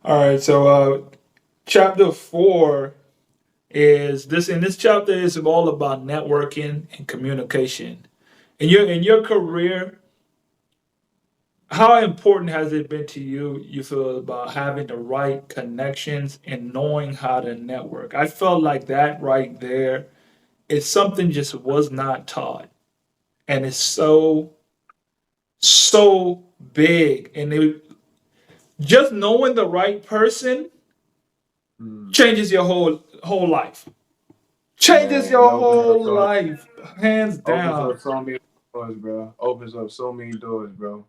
All right, so chapter 4 is this. In this chapter is all about networking and communication. In your career, how important has it been to you? You feel about having the right connections and knowing how to network. I felt like that right there. It's something just was not taught, and it's so big. And just knowing the right person Mm. changes your whole life. Changes Man, it your opens up whole so life, hands opens down. up so many doors, bro. Opens up so many doors, bro.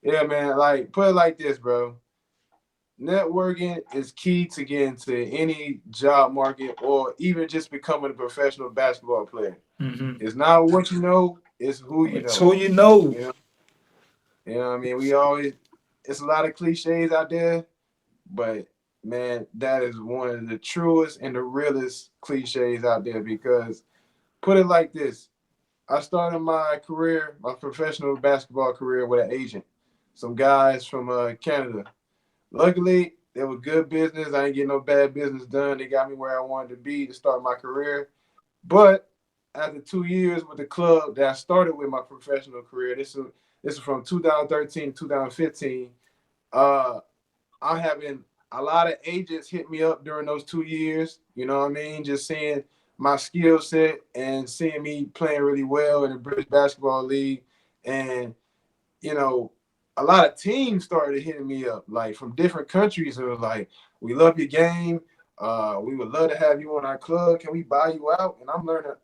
Yeah, man. Like put it like this, bro. Networking is key to getting to any job market or even just becoming a professional basketball player. Hmm. It's not what you know, it's who you It's know. who you know. You know, what I mean? We always it's a lot of cliches out there, but man, that is one of the truest and the realest cliches out there because put it like this. I started my career, my professional basketball career with an agent. Some guys from Canada. Luckily, it was good business. I ain't getting no bad business done. They got me where I wanted to be to start my career. But after 2 years with the club that I started with my professional career, this is from 2013 to 2015. Uh, I'm having a lot of agents hit me up during those 2 years. You know what I mean? Just seeing my skill set and seeing me playing really well in the British Basketball League, and you know, a lot of teams started hitting me up, like from different countries. It was like, "We love your game. We would love to have you on our club. Can we buy you out?" And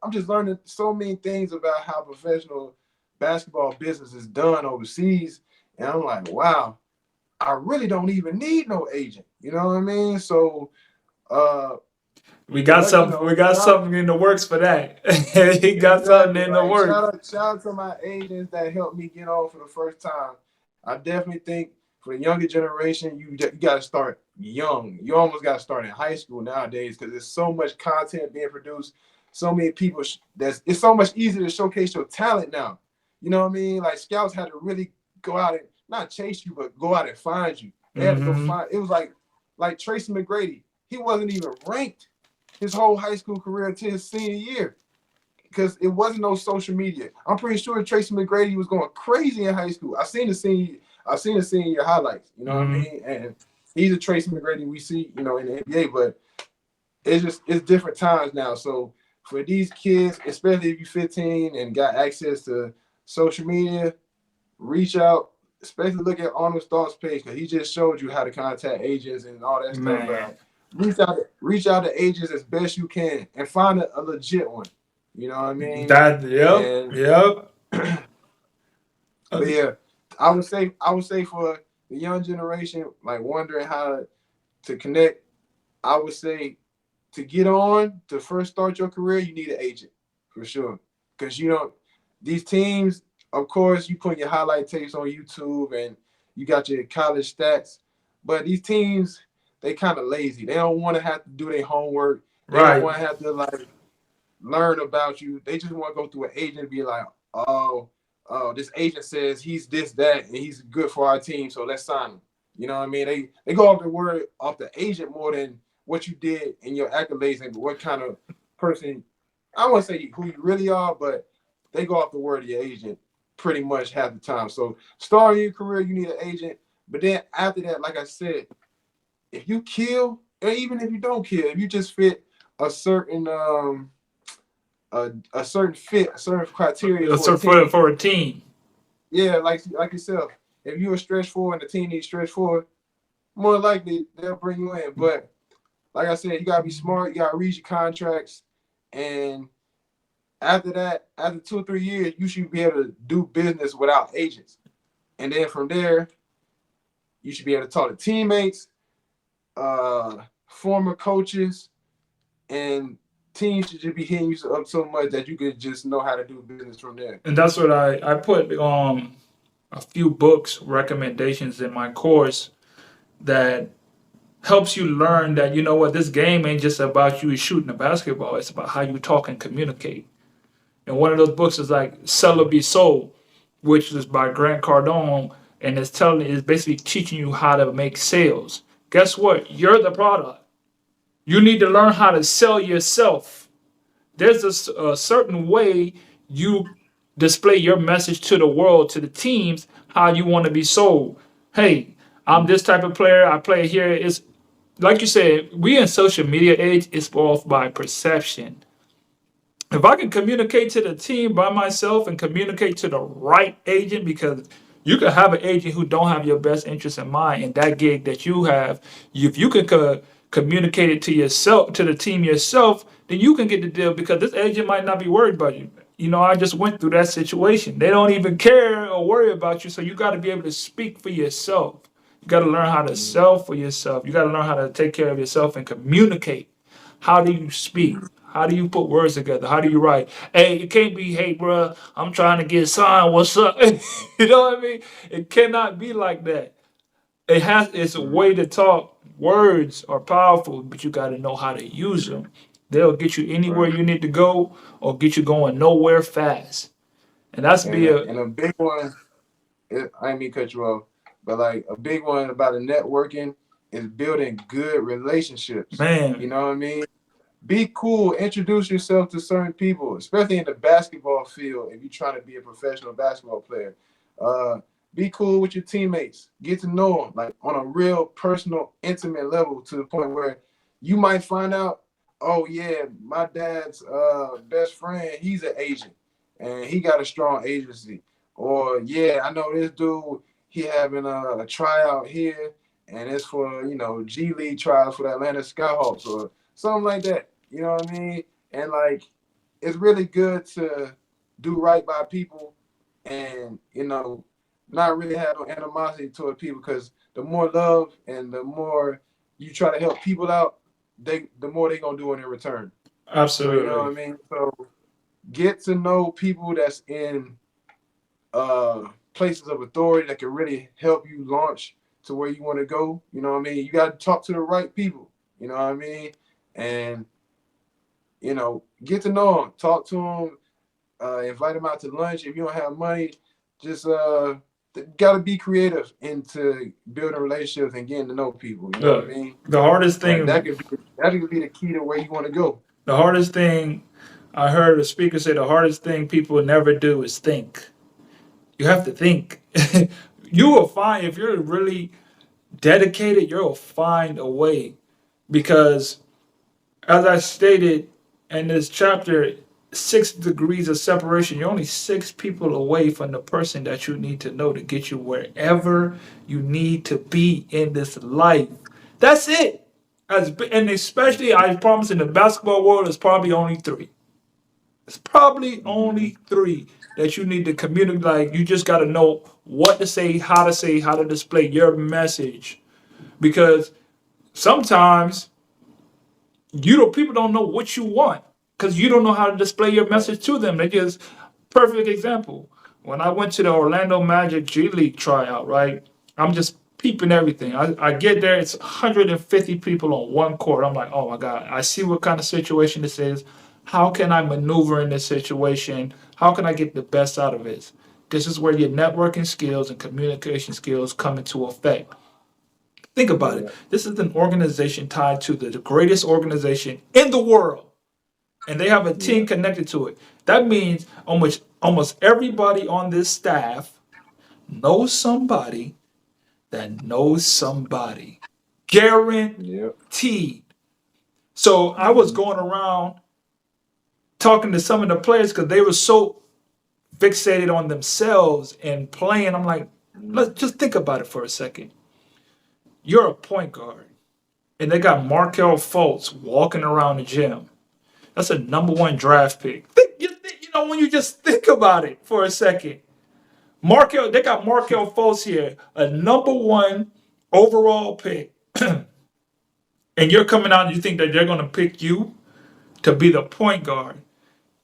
I'm just learning so many things about how professional basketball business is done overseas. And I'm like, wow, I really don't even need no agent. You know what I mean? So, uh, We got look, something. We got something in the works for that. He got something exactly. in the Like works. shout out to my agents that helped me get on for the first time. I definitely think for the younger generation, you got to start young. You almost got to start in high school nowadays because there's so much content being produced. So many people. That's it's so much easier to showcase your talent now. You know what I mean? Like scouts had to really go out and not chase you, but go out and find you. They had to go Hmm. find. It was like Tracy McGrady. He wasn't even ranked his whole high school career until his senior year because it wasn't no social media. I'm pretty sure Tracy McGrady was going crazy in high school. I seen the senior highlights, you know what I Hmm. mean? And he's a Tracy McGrady we see, in the NBA, but it's different times now. So for these kids, especially if you're 15 and got access to social media, reach out, especially look at Arnold Stark's page because he just showed you how to contact agents and all that stuff. Man, Reach out to agents as best you can and find a legit one. You know what I mean? that. Yep. And Yep. but yeah, I would say for the young generation, like wondering how to connect, I would say to get on to first start your career, you need an agent for sure. Because you don't these teams, of course, you put your highlight tapes on YouTube and you got your college stats, but these teams they kind of lazy. They don't want to have to do their homework. They don't Right. want to have to like learn about you. They just want to go through an agent and be like, oh, this agent says he's this, that, and he's good for our team, so let's sign him. You know what I mean? They go off the word off the agent more than what you did in your accolades and what kind of person. I don't want to say who you really are, but they go off the word of your agent pretty much half the time. So starting your career, you need an agent. But then after that, like I said, if you kill, or even if you don't kill, if you just fit a certain a certain fit, a certain criteria for a So for team. for a team. Yeah, like yourself. If you're a stretch four and the team needs stretch four, more likely they'll bring you in. But like I said, you gotta be smart. You gotta read your contracts, and after that, after 2 or 3 years, you should be able to do business without agents. And then from there, you should be able to talk to teammates, former coaches, and teams should just be hitting you up so much that you could just know how to do business from there. And that's what I put a few books recommendations in my course that helps you learn that you know what, this game ain't just about you shooting a basketball. It's about how you talk and communicate. And one of those books is like Sell or Be Sold, which is by Grant Cardone, and it's basically teaching you how to make sales. Guess what? You're the product. You need to learn how to sell yourself. There's a certain way you display your message to the world, to the teams, how you want to be sold. Hey, I'm this type of player. I play here. It's like you said, we in social media age, it's off by perception. If I can communicate to the team by myself and communicate to the right agent, because you can have an agent who don't have your best interest in mind, and that gig that you have, if you can communicate it to yourself, to the team yourself, then you can get the deal, because this agent might not be worried about you. You know, I just went through that situation. They don't even care or worry about you, so you got to be able to speak for yourself. You got to learn how to sell for yourself. You got to learn how to take care of yourself and communicate. How do you speak? How do you put words together? How do you write? Hey, it can't be, hey, bro, I'm trying to get signed. What's up? You know what I mean? It cannot be like that. It's a way to talk. Words are powerful, but you got to know how to use them. They'll get you anywhere Right. you need to go or get you going nowhere fast. And that's be a And a big one, I ain't mean to cut you off, but like a big one about the networking is building good relationships. You man. know what I mean? Be cool, introduce yourself to certain people, especially in the basketball field if you're trying to be a professional basketball player. Uh, be cool with your teammates, get to know them like on a real personal, intimate level to the point where you might find out, oh yeah, my dad's best friend, he's an agent and he got a strong agency. Or yeah, I know this dude, he having a tryout here and it's for, G League trials for the Atlanta Skyhawks or something like that. You know what I mean? And like, it's really good to do right by people, and not really have no animosity toward people. Because the more love and the more you try to help people out, the more they gonna do it in return. So you know Absolutely. what I mean? So get to know people that's in places of authority that can really help you launch to where you want to go. You know what I mean? You got to talk to the right people. You know what I mean? And get to know them, talk to them, invite them out to lunch. If you don't have money, just got to be creative into building relationships and getting to know people. You know what I Look, mean? the hardest And thing that could be the key to where you want to go. the hardest thing I heard a speaker say, the hardest thing people never do is think. You have to think. You will find, if you're really dedicated, you'll find a way. Because, as I stated in this chapter, 6 degrees of separation, you're only 6 people away from the person that you need to know to get you wherever you need to be in this life. That's it. And especially, I promise, in the basketball world, it's probably only three. It's probably Mm-hmm. only three that you need to communicate. Like, you just got to know what to say, how to display your message. Because sometimes people don't know what you want because you don't know how to display your Right. message to them. They just perfect example. When I went to the Orlando Magic G League tryout, right? I'm just peeping everything. I get there, it's 150 people on one court. I'm like, oh my God, I see what kind of situation this is. How can I maneuver in this situation? How can I get the best out of it? This is where your networking skills and communication skills come into effect. Think about it. Yeah. This is an organization tied to the greatest organization in the world, and they have a Yeah. team connected to it. That means almost everybody on this staff knows somebody that knows somebody. Yeah. Guaranteed. So I was Mm-hmm. going around talking to some of the players because they were so fixated on themselves and playing. I'm like, let's just think about it for a second. You're a point guard, and they got Markel Fultz walking around the gym. That's a number one draft pick. When you just think about it for a second. They got Markel Fultz here, a number one overall pick. And you're coming out and you think that they're going to pick you to be the point guard.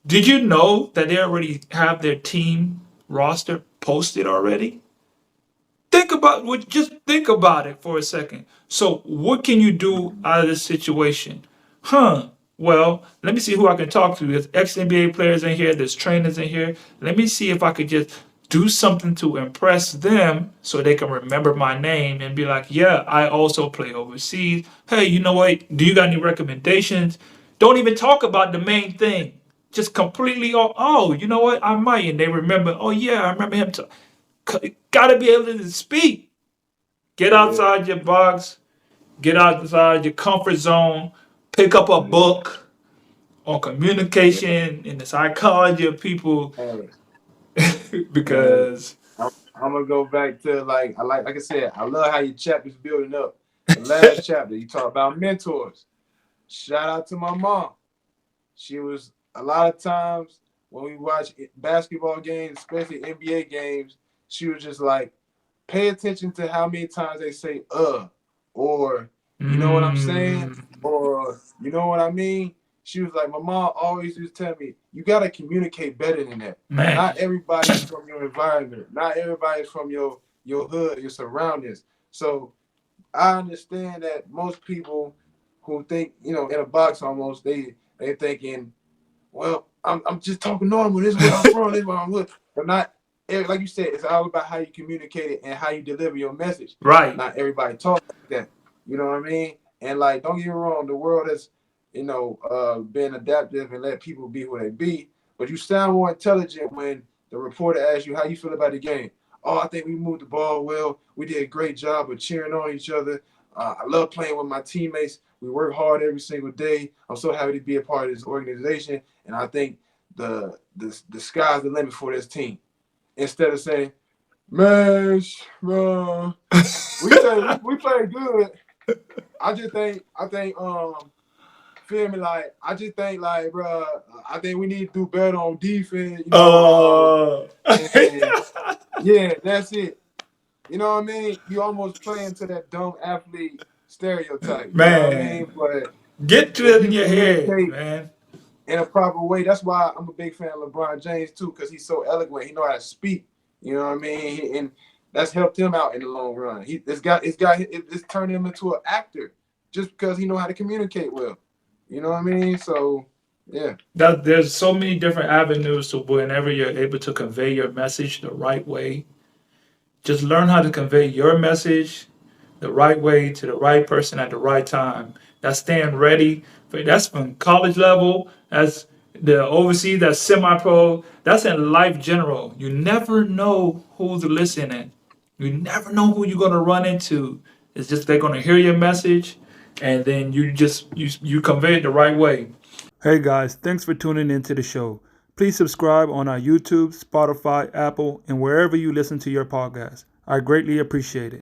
Did you know that they already have their team roster posted already? Just think about it for a second. So what can you do out of this situation? Well, let me see who I can talk to. There's ex NBA players in here, there's trainers in here. Let me see if I could just do something to impress them so they can remember my name and be like, yeah, I also play overseas. Hey, you know what? Do you got any recommendations? Don't even talk about the main thing. Just completely, oh, you know what? I might. And they remember, oh, yeah, I remember him. Gotta be able to speak. Get Yeah, outside your box, get outside your comfort zone, pick up a yeah, book on yeah. communication and the psychology of people Hey, man, because I'm gonna go back to like I said, I love how your chapter's building up. The last chapter, you talk about mentors. Shout out to my mom. She was a lot of times when we watch basketball games, especially NBA games, she was just like, pay attention to how many times they say or you know what I'm saying? mm, Or you know what I mean? She was like, my mom always used to tell me, you gotta communicate better than that. man, Not everybody's from your environment. Not everybody's from your hood, your surroundings. So I understand that most people who think, in a box almost, they thinking, well, I'm just talking normal. This is where I'm from. This is where I'm with. But not like you said, it's all about how you communicate it and how you deliver your message. right, Not everybody talk like that. You know what I mean? And like, don't get me wrong, the world has, been adaptive and let people be who they be. But you sound more intelligent when the reporter asks you how you feel about the game. Oh, I think we moved the ball well. We did a great job of cheering on each other. I love playing with my teammates. We work hard every single day. I'm so happy to be a part of this organization, and I think the sky's the limit for this team. Instead of saying, "Man, we play good." I think feel me, like I just think like, bro, I think we need to do better on defense. uh, And yeah, that's it. You know what I mean? You almost play into that dumb athlete stereotype. You know what I man, mean? But get to if it in you your head, communicate man. in a proper way, that's why I'm a big fan of LeBron James too, because he's so eloquent. He know how to speak. You know what I mean? And that's helped him out in the long run. It's turned him into an actor just because he know how to communicate well. You know what I mean? So yeah, That there's so many different avenues to whenever you're able to convey your message the right way. Just learn how to convey your message the right way to the right person at the right time. That's staying ready. That's from college level. That's the overseas. That's semi-pro. That's in life general. You never know who's listening. You never know who you're gonna run into. It's just they're gonna hear your message, and then you convey it the right way. Hey guys, thanks for tuning into the show. Please subscribe on our YouTube, Spotify, Apple, and wherever you listen to your podcast. I greatly appreciate it.